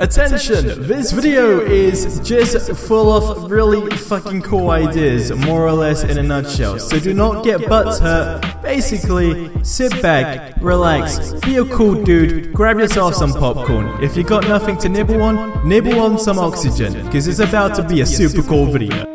Attention, this video is just full of really fucking cool ideas, more or less in a nutshell, so do not get butts hurt. Basically, sit back, relax, be a cool dude, grab yourself some popcorn. If you got nothing to nibble on some oxygen, because it's about to be a super cool video.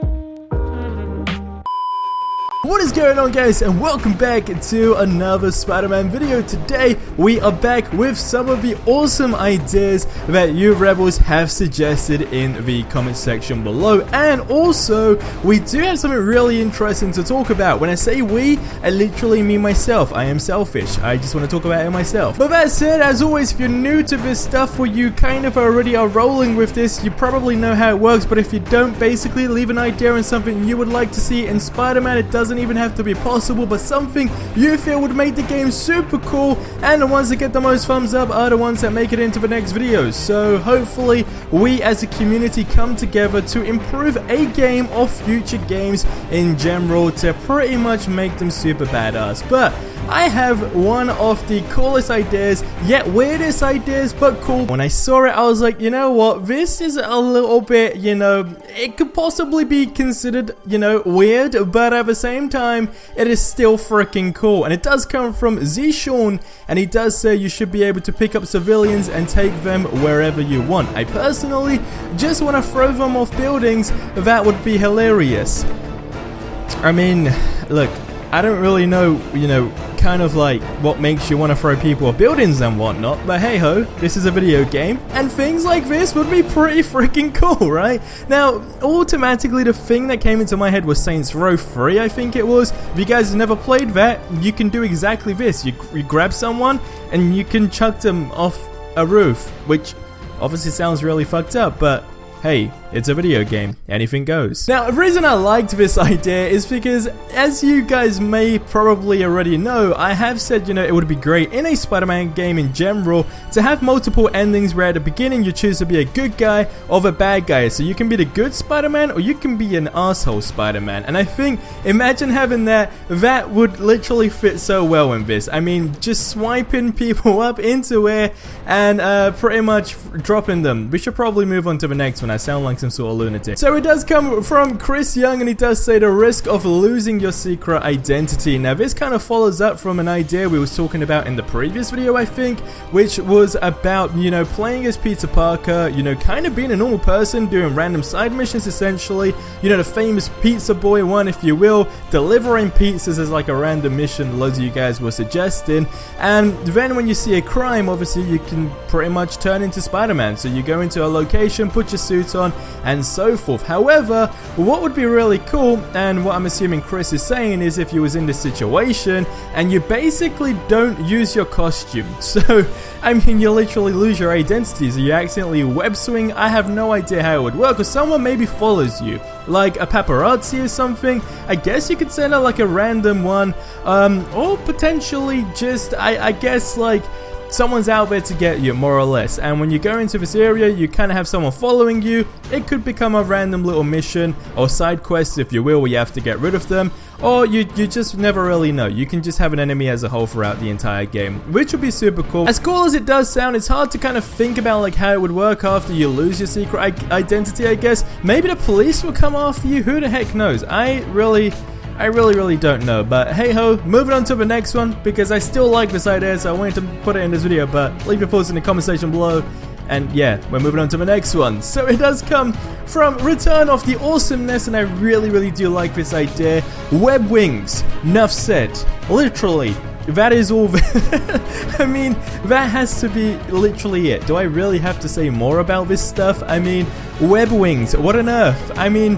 What is going on, guys, and welcome back to another Spider-Man video. Today we are back with some of the awesome ideas that you rebels have suggested in the comment section below, and also we do have something really interesting to talk about. When I say we, I literally mean myself. I am selfish. I just want to talk about it myself. But that said, as always, if you're new to this stuff or you kind of already are rolling with this, you probably know how it works. But if you don't, basically leave an idea on something you would like to see in Spider-Man. It doesn't even have to be possible, but something you feel would make the game super cool, and the ones that get the most thumbs up are the ones that make it into the next videos. So hopefully we as a community come together to improve a game or future games in general to pretty much make them super badass. But I have one of the coolest ideas, yet weirdest ideas, but cool. When I saw it, I was like, you know what, this is a little bit, it could possibly be considered, weird, but at the same time, it is still freaking cool. And it does come from Z-Sean, and he does say you should be able to pick up civilians and take them wherever you want. I personally just want to throw them off buildings. That would be hilarious. I mean, look, I don't really know, kind of like what makes you want to throw people off buildings and whatnot, but hey ho, this is a video game, and things like this would be pretty freaking cool, right? Now, automatically the thing that came into my head was Saints Row 3, I think it was. If you guys have never played that, you can do exactly this. You grab someone and you can chuck them off a roof, which obviously sounds really fucked up, but hey, it's a video game. Anything goes. Now, the reason I liked this idea is because, as you guys may probably already know, I have said, it would be great in a Spider-Man game in general to have multiple endings where at the beginning you choose to be a good guy or the bad guy. So you can be the good Spider-Man or you can be an asshole Spider-Man. And I think, imagine having that would literally fit so well in this. I mean, just swiping people up into air and pretty much dropping them. We should probably move on to the next one. I sound like some sort of lunatic. So it does come from Chris Young, and he does say the risk of losing your secret identity. Now this kind of follows up from an idea we was talking about in the previous video, I think, which was about, playing as Peter Parker, kind of being a normal person, doing random side missions essentially, the famous pizza boy one, if you will, delivering pizzas as like a random mission loads of you guys were suggesting. And then when you see a crime, obviously you can pretty much turn into Spider-Man. So you go into a location, put your suit on, and so forth. However, what would be really cool, and what I'm assuming Chris is saying, is if you was in this situation and you basically don't use your costume. So, I mean, you literally lose your identity. So you accidentally web swing. I have no idea how it would work, or someone maybe follows you, like a paparazzi or something. I guess you could send out like a random one, or potentially just, I guess, like, someone's out there to get you, more or less. And when you go into this area, you kind of have someone following you. It could become a random little mission or side quest, if you will, where you have to get rid of them. Or you just never really know. You can just have an enemy as a whole throughout the entire game, which would be super cool. As cool as it does sound, it's hard to kind of think about like how it would work after you lose your secret identity, I guess. Maybe the police will come after you. Who the heck knows? I really don't know, but hey ho, moving on to the next one, because I still like this idea, so I wanted to put it in this video. But leave your thoughts in the comment section below, and yeah, we're moving on to the next one. So it does come from Return of the Awesomeness, and I really do like this idea. Web wings, enough said. Literally, that is all. I mean, that has to be literally it. Do I really have to say more about this stuff? I mean, web wings, what on earth? I mean,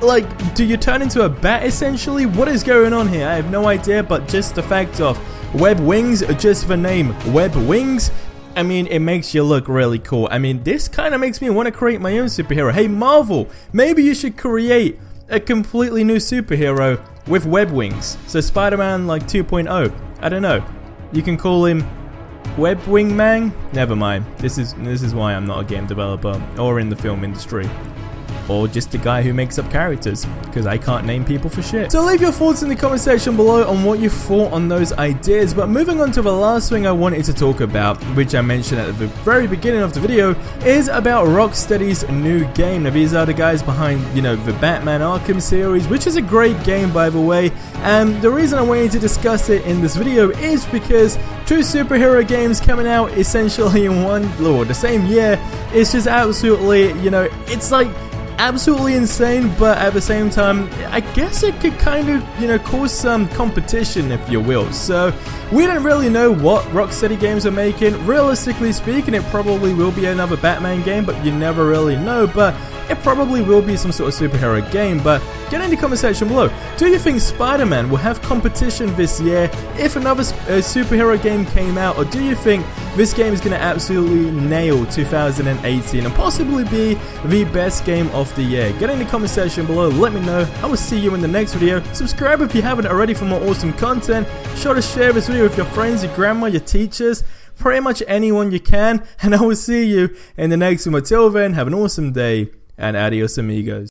like, do you turn into a bat essentially? What is going on here? I have no idea, but just the fact of web wings, just the name web wings, I mean, it makes you look really cool. I mean, this kind of makes me want to create my own superhero. Hey Marvel, maybe you should create a completely new superhero with web wings. So Spider-Man like 2.0. I don't know. You can call him Web Wing Man? Never mind. This is why I'm not a game developer or in the film industry. or just a guy who makes up characters, because I can't name people for shit. So leave your thoughts in the comment section below on what you thought on those ideas. But moving on to the last thing I wanted to talk about, which I mentioned at the very beginning of the video, is about Rocksteady's new game. Now these are the guys behind, you know, the Batman Arkham series, which is a great game by the way, and the reason I wanted to discuss it in this video is because two superhero games coming out essentially in the same year, it's just absolutely, you know, it's like absolutely insane, but at the same time, I guess it could kind of, you know, cause some competition, if you will. So we don't really know what Rocksteady games are making. Realistically speaking, it probably will be another Batman game, but you never really know. But it probably will be some sort of superhero game. But get in the comment section below. Do you think Spider-Man will have competition this year if another superhero game came out? Or do you think this game is going to absolutely nail 2018 and possibly be the best game of the year? Get in the comment section below, let me know. I will see you in the next video. Subscribe if you haven't already for more awesome content. Sure to share this video with your friends, your grandma, your teachers, pretty much anyone you can. And I will see you in the next one. Until then, have an awesome day and adios amigos.